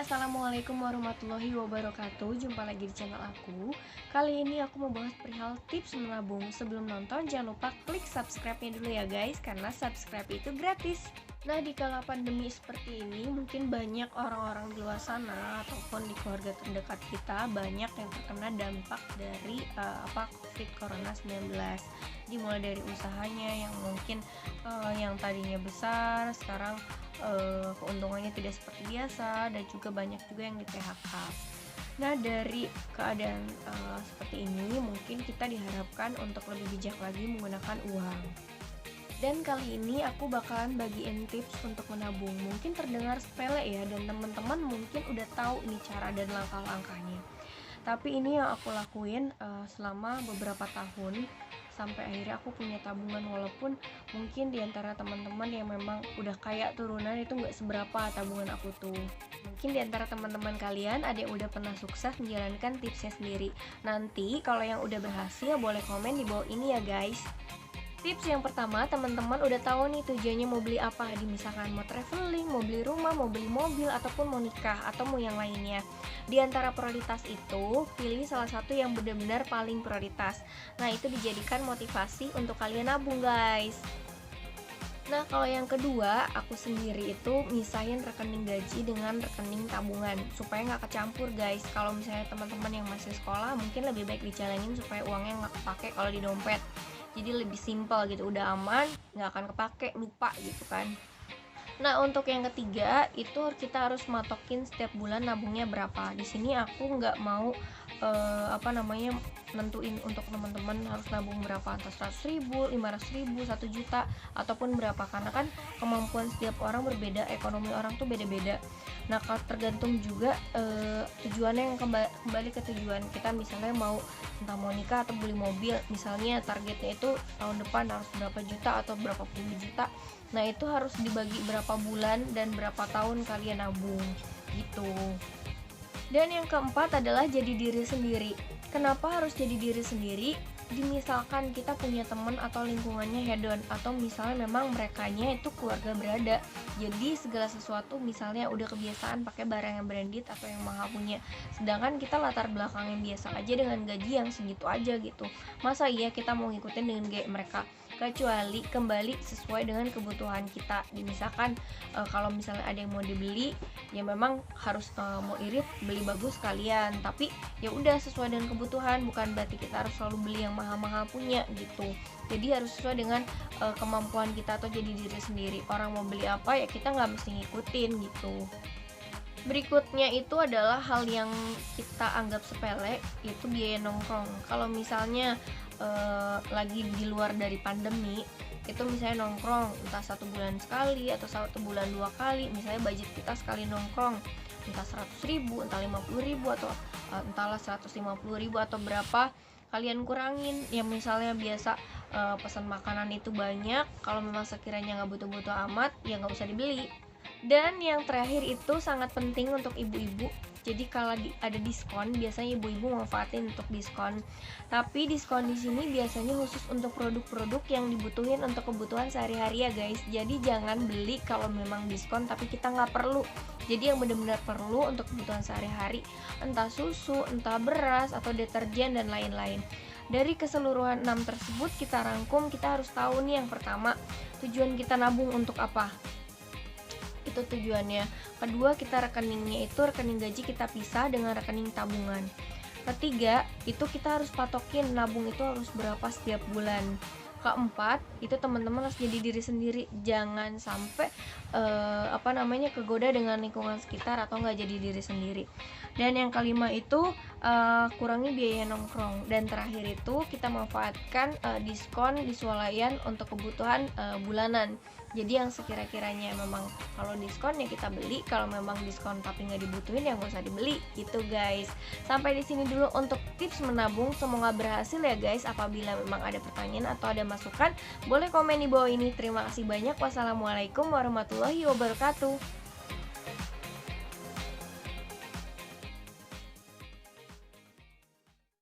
Assalamualaikum warahmatullahi wabarakatuh. Jumpa lagi di channel aku. Kali ini aku mau bahas perihal tips menabung. Sebelum nonton jangan lupa klik subscribe-nya dulu ya guys, karena subscribe itu gratis. Nah, di kala pandemi seperti ini mungkin banyak orang-orang di luar sana ataupun di keluarga terdekat kita banyak yang terkena dampak dari COVID Corona 19. Dimulai dari usahanya yang mungkin yang tadinya besar sekarang keuntungannya tidak seperti biasa, dan juga banyak juga yang di PHK. Nah, dari keadaan seperti ini mungkin kita diharapkan untuk lebih bijak lagi menggunakan uang. Dan kali ini aku bakalan bagiin tips untuk menabung. Mungkin terdengar sepele ya, dan teman-teman mungkin udah tahu nih cara dan langkah-langkahnya. Tapi ini yang aku lakuin selama beberapa tahun sampai akhirnya aku punya tabungan, walaupun mungkin diantara teman-teman yang memang udah kaya turunan itu nggak seberapa tabungan aku tuh. Mungkin diantara teman-teman kalian ada yang udah pernah sukses menjalankan tipsnya sendiri. Nanti kalau yang udah berhasil boleh komen di bawah ini ya guys. Tips yang pertama, teman-teman udah tahu nih tujuannya mau beli apa. Misalkan mau traveling, mau beli rumah, mau beli mobil, ataupun mau nikah, atau mau yang lainnya. Di antara prioritas itu, pilih salah satu yang benar-benar paling prioritas. Nah, itu dijadikan motivasi untuk kalian nabung guys. Nah, kalau yang kedua, aku sendiri itu misahin rekening gaji dengan rekening tabungan supaya nggak kecampur guys. Kalau misalnya teman-teman yang masih sekolah, mungkin lebih baik dicalanin supaya uangnya nggak kepake kalau di dompet. Jadi lebih simpel gitu, udah aman, nggak akan kepake, lupa gitu kan. Nah, untuk yang ketiga itu kita harus matokin setiap bulan nabungnya berapa. Di sini aku nggak mau nentuin untuk teman-teman harus nabung berapa, entah 100.000, 500.000, 1 juta, ataupun berapa, karena kan kemampuan setiap orang berbeda, ekonomi orang tuh beda-beda. Nah, kalau tergantung juga tujuannya, yang kembali ke tujuan kita. Misalnya mau entah mau nikah atau beli mobil, misalnya targetnya itu tahun depan harus berapa juta atau berapa puluh juta. Nah, itu harus dibagi berapa bulan dan berapa tahun kalian nabung gitu. Dan yang keempat adalah jadi diri sendiri. Kenapa harus jadi diri sendiri? Misalkan kita punya teman atau lingkungannya hedon, atau misalnya memang merekanya itu keluarga berada, jadi segala sesuatu misalnya udah kebiasaan pakai barang yang branded atau yang mahal punya, sedangkan kita latar belakang yang biasa aja dengan gaji yang segitu aja gitu. Masa iya kita mau ngikutin dengan gaya mereka? Kecuali kembali sesuai dengan kebutuhan kita. Misalkan kalau misalnya ada yang mau dibeli, ya memang harus mau irit beli bagus kalian, tapi ya udah sesuai dengan kebutuhan, bukan berarti kita harus selalu beli yang mahal-mahal punya gitu. Jadi harus sesuai dengan kemampuan kita atau jadi diri sendiri. Orang mau beli apa ya kita nggak mesti ngikutin gitu. Berikutnya itu adalah hal yang kita anggap sepele, yaitu biaya nongkrong. Kalau misalnya lagi di luar dari pandemi, itu misalnya nongkrong entah 1 bulan sekali atau 1 bulan 2 kali, misalnya budget kita sekali nongkrong entah 100.000, entah 50.000, atau entahlah 150.000 atau berapa, kalian kurangin. Ya misalnya biasa pesan makanan itu banyak, kalau memang sekiranya nggak butuh-butuh amat ya nggak usah dibeli. Dan yang terakhir itu sangat penting untuk ibu-ibu. Jadi kalau ada diskon, biasanya ibu-ibu manfaatin untuk diskon. Tapi diskon di sini biasanya khusus untuk produk-produk yang dibutuhin untuk kebutuhan sehari-hari ya guys. Jadi jangan beli kalau memang diskon tapi kita nggak perlu. Jadi yang benar-benar perlu untuk kebutuhan sehari-hari, entah susu, entah beras, atau deterjen dan lain-lain. Dari keseluruhan 6 tersebut kita rangkum, kita harus tahu nih yang pertama, tujuan kita nabung untuk apa. Itu tujuannya. Kedua, kita rekeningnya itu rekening gaji kita pisah dengan rekening tabungan. Ketiga, itu kita harus patokin nabung itu harus berapa setiap bulan. Keempat, itu teman-teman harus jadi diri sendiri, jangan sampai kegoda dengan lingkungan sekitar atau nggak jadi diri sendiri. Dan yang kelima itu kurangi biaya nongkrong. Dan terakhir itu kita manfaatkan diskon di swalayan untuk kebutuhan bulanan. Jadi yang sekira-kiranya memang kalau diskon ya kita beli, kalau memang diskon tapi nggak dibutuhin ya nggak usah dibeli gitu guys. Sampai di sini dulu untuk tips menabung, semoga berhasil ya guys. Apabila memang ada pertanyaan atau ada masukan, boleh komen di bawah ini. Terima kasih banyak. Wassalamualaikum warahmatullahi wabarakatuh.